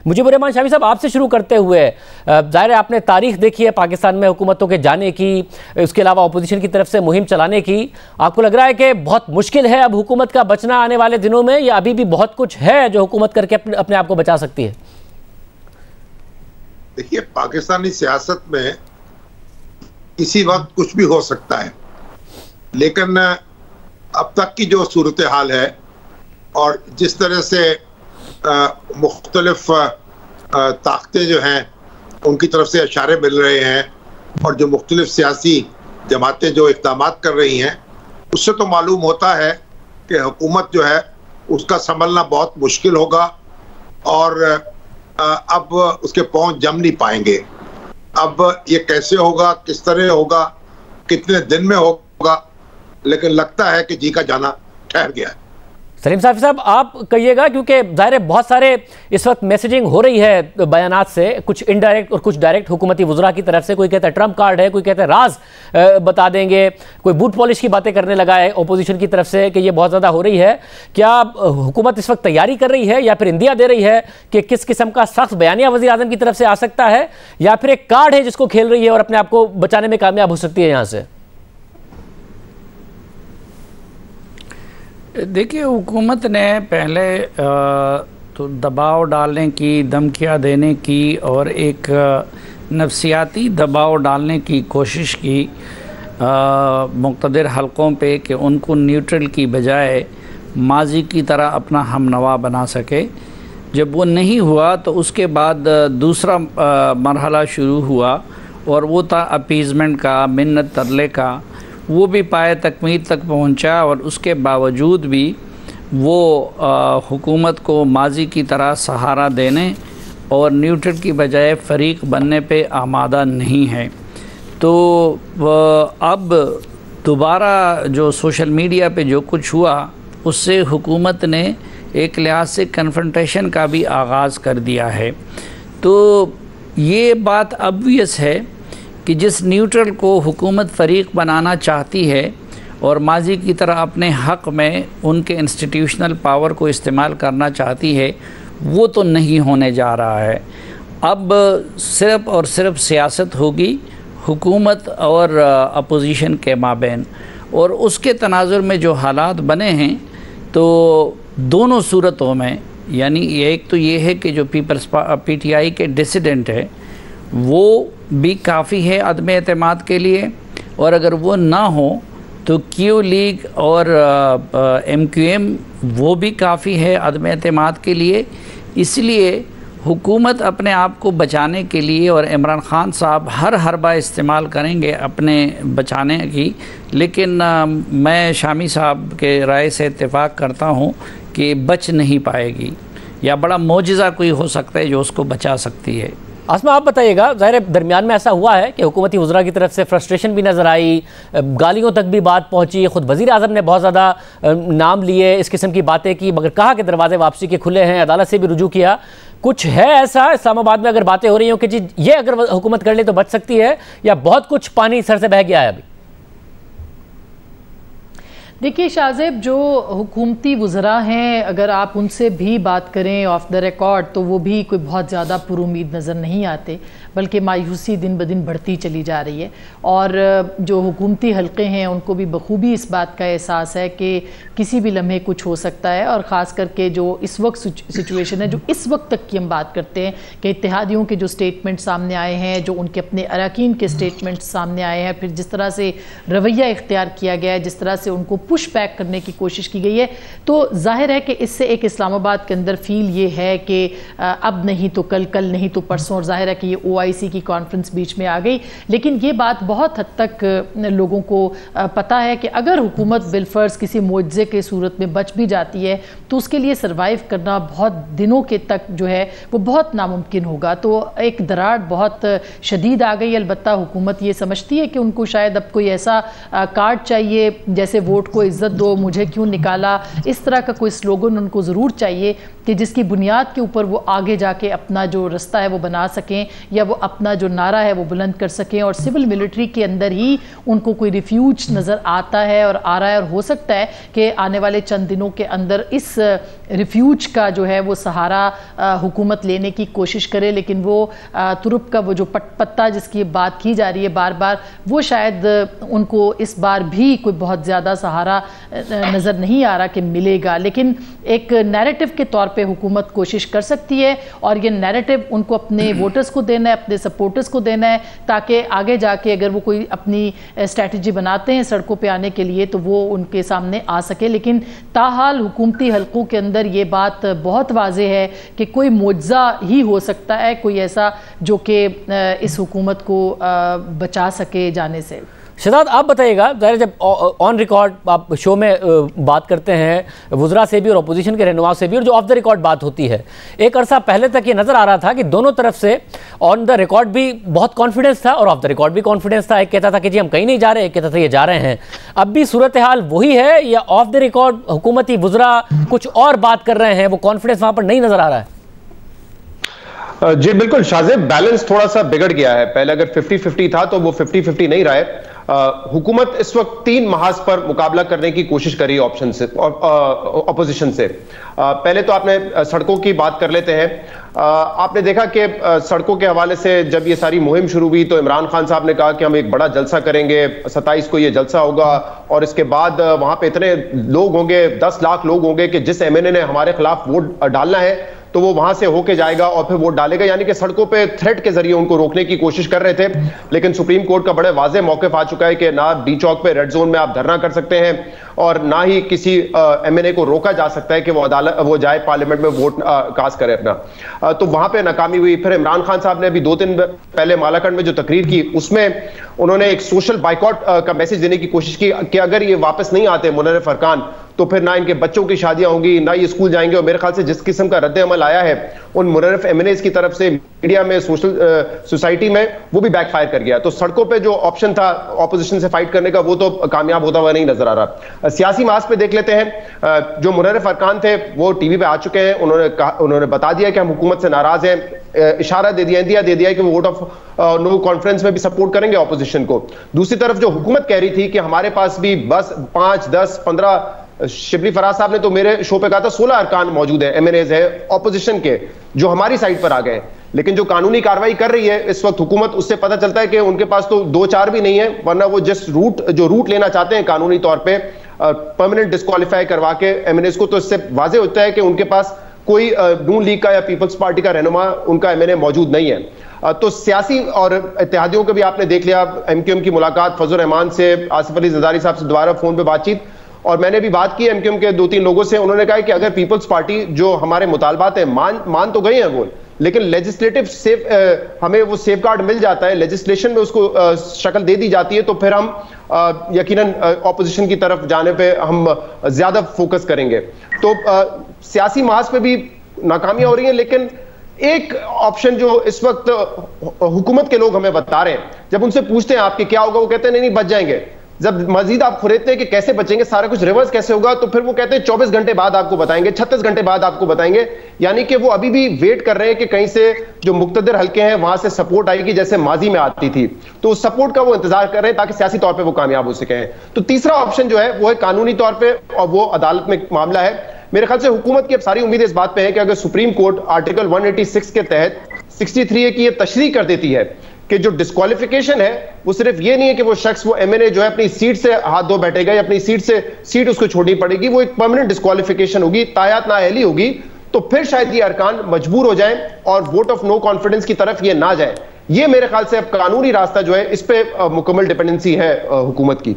مجھب الرحمان شامی صاحب، آپ سے شروع کرتے ہوئے، ظاہر ہے آپ نے تاریخ دیکھی ہے پاکستان میں حکومتوں کے جانے کی، اس کے علاوہ اپوزیشن کی طرف سے مہم چلانے کی. آپ کو لگ رہا ہے کہ بہت مشکل ہے اب حکومت کا بچنا آنے والے دنوں میں، یا ابھی بھی بہت کچھ ہے جو حکومت کر کے اپنے آپ کو بچا سکتی ہے؟ دیکھیے، پاکستانی سیاست میں کسی وقت کچھ بھی ہو سکتا ہے، لیکن اب تک کی جو صورتحال ہے اور جس طرح سے مختلف طاقتیں جو ہیں ان کی طرف سے اشارے مل رہے ہیں، اور جو مختلف سیاسی جماعتیں جو اقدامات کر رہی ہیں، اس سے تو معلوم ہوتا ہے کہ حکومت جو ہے اس کا سنبھلنا بہت مشکل ہوگا، اور اب اس کے پاؤں جم نہیں پائیں گے. اب یہ کیسے ہوگا، کس طرح ہوگا، کتنے دن میں ہوگا، لیکن لگتا ہے کہ جی کا جانا ٹھہر گیا ہے. سلیم صافی صاحب، آپ کہیے گا، کیونکہ ظاہر ہے بہت سارے اس وقت میسیجنگ ہو رہی ہے بیانات سے، کچھ انڈائریکٹ اور کچھ ڈائریکٹ حکومتی وزراء کی طرف سے. کوئی کہتا ہے ٹرمپ کارڈ ہے، کوئی کہتا ہے راز بتا دیں گے، کوئی بوٹ پالش کی باتیں کرنے لگا ہے اپوزیشن کی طرف سے کہ یہ بہت زیادہ ہو رہی ہے. کیا حکومت اس وقت تیاری کر رہی ہے یا پھر اندیا دے رہی ہے کہ کس قسم کا سخت بیانیہ وزیر اعظم کی طرف سے آ سکتا ہے، یا پھر ایک کارڈ ہے جس کو کھیل رہی ہے اور اپنے آپ کو بچانے میں کامیاب ہو سکتی ہے یہاں سے؟ دیکھیے، حکومت نے پہلے تو دباؤ ڈالنے کی، دھمکیاں دینے کی اور ایک نفسیاتی دباؤ ڈالنے کی کوشش کی مقتدر حلقوں پہ کہ ان کو نیوٹرل کی بجائے ماضی کی طرح اپنا ہم نوا بنا سکے. جب وہ نہیں ہوا تو اس کے بعد دوسرا مرحلہ شروع ہوا، اور وہ تھا اپیزمنٹ کا، منت ترلے کا. وہ بھی پائے تکمیل تک پہنچا، اور اس کے باوجود بھی وہ حکومت کو ماضی کی طرح سہارا دینے اور نیوٹرل کی بجائے فریق بننے پہ آمادہ نہیں ہے. تو اب دوبارہ جو سوشل میڈیا پہ جو کچھ ہوا، اس سے حکومت نے ایک لحاظ سے کنفرنٹیشن کا بھی آغاز کر دیا ہے. تو یہ بات obvious ہے کہ جس نیوٹرل کو حکومت فریق بنانا چاہتی ہے اور ماضی کی طرح اپنے حق میں ان کے انسٹیٹیوشنل پاور کو استعمال کرنا چاہتی ہے، وہ تو نہیں ہونے جا رہا ہے. اب صرف اور صرف سیاست ہوگی حکومت اور اپوزیشن کے مابین، اور اس کے تناظر میں جو حالات بنے ہیں تو دونوں صورتوں میں، یعنی ایک تو یہ ہے کہ جو پی ٹی آئی کے ڈیسیڈنٹ ہے وہ بھی کافی ہے عدم اعتماد کے لیے، اور اگر وہ نہ ہو تو کیو لیگ اور ایم کیو ایم وہ بھی کافی ہے عدم اعتماد کے لیے. اس لیے حکومت اپنے آپ کو بچانے کے لیے، اور عمران خان صاحب ہر حربہ استعمال کریں گے اپنے بچانے کی، لیکن میں شامی صاحب کے رائے سے اتفاق کرتا ہوں کہ بچ نہیں پائے گی، یا بڑا معجزہ کوئی ہو سکتا ہے جو اس کو بچا سکتی ہے. عاصمہ، آپ بتائیے گا، ظاہر درمیان میں ایسا ہوا ہے کہ حکومتی وزراء کی طرف سے فرسٹریشن بھی نظر آئی، گالیوں تک بھی بات پہنچی، خود وزیر اعظم نے بہت زیادہ نام لیے، اس قسم کی باتیں کی، مگر کہا کہ دروازے واپسی کے کھلے ہیں، عدالت سے بھی رجوع کیا. کچھ ہے ایسا اسلام آباد میں اگر باتیں ہو رہی ہوں کہ جی یہ اگر حکومت کر لے تو بچ سکتی ہے، یا بہت کچھ پانی سر سے بہہ گیا ہے ابھی؟ دیکھیے شاہزیب، جو حکومتی وزراء ہیں اگر آپ ان سے بھی بات کریں آف دا ریکارڈ تو وہ بھی کوئی بہت زیادہ پر امید نظر نہیں آتے، بلکہ مایوسی دن بدن بڑھتی چلی جا رہی ہے. اور جو حکومتی حلقے ہیں ان کو بھی بخوبی اس بات کا احساس ہے کہ کسی بھی لمحے کچھ ہو سکتا ہے. اور خاص کر کے جو اس وقت سچویشن ہے، جو اس وقت تک کی ہم بات کرتے ہیں کہ اتحادیوں کے جو سٹیٹمنٹ سامنے آئے ہیں، جو ان کے اپنے اراکین کے سٹیٹمنٹ سامنے آئے ہیں، پھر جس طرح سے رویہ اختیار کیا گیا ہے، جس طرح سے ان کو پش بیک کرنے کی کوشش کی گئی ہے، تو ظاہر ہے کہ اس سے ایک اسلام آباد کے اندر فیل یہ ہے کہ اب نہیں تو کل، کل نہیں تو پرسوں. اور ظاہر ہے کہ یہ OIC کی کانفرنس بیچ میں آ گئی، لیکن یہ بات بہت حد تک لوگوں کو پتا ہے کہ اگر حکومت بالفرض کسی معجزے کے صورت میں بچ بھی جاتی ہے تو اس کے لیے سروائیو کرنا بہت دنوں کے تک جو ہے وہ بہت ناممکن ہوگا. تو ایک دراڑ بہت شدید آ گئی. البتہ حکومت یہ سمجھتی ہے کہ ان کو شاید اب کوئی ایسا کارڈ چاہیے جیسے ووٹ کو عزت دو، مجھے کیوں نکالا، اس طرح کا کوئی سلوگن ان کو ضرور چاہیے کہ جس کی بنیاد کے اوپر وہ آگے جا کے اپنا جو رستہ ہے وہ بنا سکیں، یا وہ اپنا جو نعرہ ہے وہ بلند کر سکیں. اور سول ملٹری کے اندر ہی ان کو کوئی ریفیوج نظر آتا ہے اور آ رہا ہے، اور ہو سکتا ہے کہ آنے والے چند دنوں کے اندر اس ریفیوج کا جو ہے وہ سہارا حکومت لینے کی کوشش کرے. لیکن وہ ترپ کا وہ جو پتہ جس کی بات کی جا رہی ہے بار بار، وہ شاید ان کو اس بار بھی کوئی بہت زیادہ سہارا نظر نہیں آ رہا کہ ملے گا. لیکن ایک نیریٹو کے طور پہ حکومت کوشش کر سکتی ہے، اور یہ نیریٹو ان کو اپنے ووٹرز کو دینا ہے، اپنے سپورٹرز کو دینا ہے، تاکہ آگے جا کے اگر وہ کوئی اپنی اسٹریٹجی بناتے ہیں سڑکوں پہ آنے کے لیے تو وہ ان کے سامنے آ سکے. لیکن تاحال حکومتی حلقوں کے اندر یہ بات بہت واضح ہے کہ کوئی معجزہ ہی ہو سکتا ہے، کوئی ایسا جو کہ اس حکومت کو بچا سکے جانے سے. شہزاد آپ بتائیے گا، ظاہر جب آن ریکارڈ آپ شو میں بات کرتے ہیں وزراء سے بھی اور اپوزیشن کے رہنماؤں سے بھی، اور جو آف دا ریکارڈ بات ہوتی ہے، ایک عرصہ پہلے تک یہ نظر آ رہا تھا کہ دونوں طرف سے آن دا ریکارڈ بھی بہت کانفیڈنس تھا اور آف دا ریکارڈ بھی کانفیڈنس تھا. ایک کہتا تھا کہ جی ہم کہیں نہیں جا رہے، ایک کہتا تھا یہ جا رہے ہیں. اب بھی صورتحال وہی ہے یا آف دا ریکارڈ حکومتی وزراء کچھ اور بات کر رہے ہیں، وہ کانفیڈنس وہاں پر نہیں نظر آ رہا ہے؟ جی بالکل شاہزیب، بیلنس تھوڑا سا بگڑ گیا ہے. پہلے اگر 50-50 تھا تو وہ 50-50 نہیں رہا ہے. حکومت اس وقت 3 محاذ پر مقابلہ کرنے کی کوشش کری آپشن سے، اپوزیشن سے. پہلے تو آپ نے سڑکوں کی بات کر لیتے ہیں. آپ نے دیکھا کہ سڑکوں کے حوالے سے جب یہ ساری مہم شروع ہوئی تو عمران خان صاحب نے کہا کہ ہم ایک بڑا جلسہ کریں گے، 27 کو یہ جلسہ ہوگا، اور اس کے بعد وہاں پہ اتنے لوگ ہوں گے، 10 لاکھ لوگ ہوں گے کہ جس ایم این اے نے ہمارے خلاف ووٹ ڈالنا ہے تو وہ وہاں سے ہو کے جائے گا اور پھر ووٹ ڈالے گا. یعنی کہ سڑکوں پہ تھریٹ کے ذریعے ان کو روکنے کی کوشش کر رہے تھے. لیکن سپریم کورٹ کا بڑے واضح موقف آ چکا ہے کہ نہ ڈی چوک پہ ریڈ زون میں آپ دھرنا کر سکتے ہیں، اور نہ ہی کسی ایم این اے کو روکا جا سکتا ہے کہ وہ جائے پارلیمنٹ میں ووٹ کاسٹ کرے اپنا. تو وہاں پہ ناکامی ہوئی. پھر عمران خان صاحب نے ابھی 2 دن پہلے مالاکنڈ میں جو تقریر کی، اس میں انہوں نے ایک سوشل بائیکاٹ کا میسج دینے کی کوشش کی کہ اگر یہ واپس نہیں آتے منرف ارکان تو پھر نہ ان کے بچوں کی شادیاں ہوں گی، نہ یہ اسکول جائیں گے. اور میرے خیال سے جس قسم کا رد عمل آیا ہے ان منرف ایم این ایز کی طرف سے میڈیا میں، سوشل سوسائٹی میں، وہ بھی بیک فائر کر گیا. تو سڑکوں پہ جو آپشن تھا اپوزیشن سے فائٹ کرنے کا وہ تو کامیاب ہوتا ہوا نہیں نظر آ رہا. سیاسی محاذ پہ دیکھ لیتے ہیں. جو منرف ارکان تھے وہ ٹی وی پہ آ چکے ہیں. انہوں نے بتا دیا کہ ہم حکومت سے ناراض ہیں، اشارہ دے دیا کہ وہ ووٹ آف نو کانفرنس میں بھی سپورٹ کریں گے اپوزیشن کو. دوسری طرف جو حکومت کہہ رہی تھی کہ ہمارے پاس بھی بس 5, 10, 15، شبلی فراز صاحب نے تو میرے شو پہ کہا تھا 16 ارکان موجود ہیں، ایم این ایز ہے اپوزیشن کے، جو ہماری سائڈ پر آ گئے. لیکن جو قانونی کاروائی کر رہی ہے اس وقت حکومت، اس سے پتہ چلتا ہے کہ ان کے پاس تو 2-4 بھی نہیں ہے، ورنہ وہ جو روٹ لینا چاہتے ہیں قانونی طور پہ پرماننٹ ڈسکوالیفائی کروا کے ایم این ایز کو، تو اس سے واضح ہوتا ہے کہ ان کے پاس کوئی نون لیگ کا یا پیپلز پارٹی کا رہنما ان کا ایم این اے موجود نہیں ہے. تو سیاسی اور اتحادیوں کا بھی آپ نے دیکھ لیا. ایم کیو ایم کی ملاقات فضل الرحمان سے، آصف علی زرداری صاحب سے دوبارہ فون پہ بات چیت، اور میں نے بھی بات کی ایم کیو ایم کے 2-3 لوگوں سے. انہوں نے کہا کہ اگر پیپلز پارٹی جو ہمارے مطالبات ہیں مان تو گئی ہیں وہ، لیکن لیجسلیٹو ہمیں وہ سیف گارڈ مل جاتا ہے، لیجسلیشن میں اس کو شکل دے دی جاتی ہے، تو پھر ہم یقیناً اپوزیشن کی طرف جانے پہ ہم زیادہ فوکس کریں گے. تو سیاسی محاذ پہ بھی ناکامیاں ہو رہی ہیں. لیکن ایک آپشن جو اس وقت حکومت کے لوگ ہمیں بتا رہے ہیں، جب ان سے پوچھتے ہیں آپ کے کیا ہوگا، وہ کہتے ہیں نہیں بچ جائیں گے. جب مزید آپ کھریدتے ہیں کہ کیسے بچیں گے، سارا کچھ ریورس کیسے ہوگا، تو پھر وہ کہتے ہیں 24 گھنٹے بعد آپ کو بتائیں گے، 36 گھنٹے بعد آپ کو بتائیں گے. یعنی کہ وہ ابھی بھی ویٹ کر رہے ہیں کہ کہیں سے جو مقتدر حلقے ہیں وہاں سے سپورٹ آئے گی جیسے ماضی میں آتی تھی. تو اس سپورٹ کا وہ انتظار کر رہے ہیں تاکہ سیاسی طور پہ وہ کامیاب ہو سکیں. تو تیسرا آپشن جو ہے وہ ہے قانونی طور پہ، اور وہ عدالت میں معاملہ ہے. میرے خیال سے حکومت کی اب ساری امید اس بات پہ ہے کہ اگر سپریم کورٹ آرٹیکل 186 کے تحت 63A کی یہ تشریح کر دیتی ہے کہ جو ڈسکوالیفیکیشن ہے وہ صرف یہ نہیں ہے کہ وہ شخص، وہ ایم این اے جو ہے اپنی سیٹ سے ہاتھ دھو بیٹھے گا یا اپنی سیٹ اس کو چھوڑنی پڑے گی، وہ ایک پرماننٹ ڈسکوالیفیکیشن ہوگی، تایات نااہلی ہوگی. تو پھر شاید یہ ارکان مجبور ہو جائیں اور ووٹ آف نو کانفیڈنس کی طرف یہ نہ جائیں. یہ میرے خیال سے اب قانونی راستہ جو ہے اس پہ مکمل ڈیپینڈنسی ہے حکومت کی.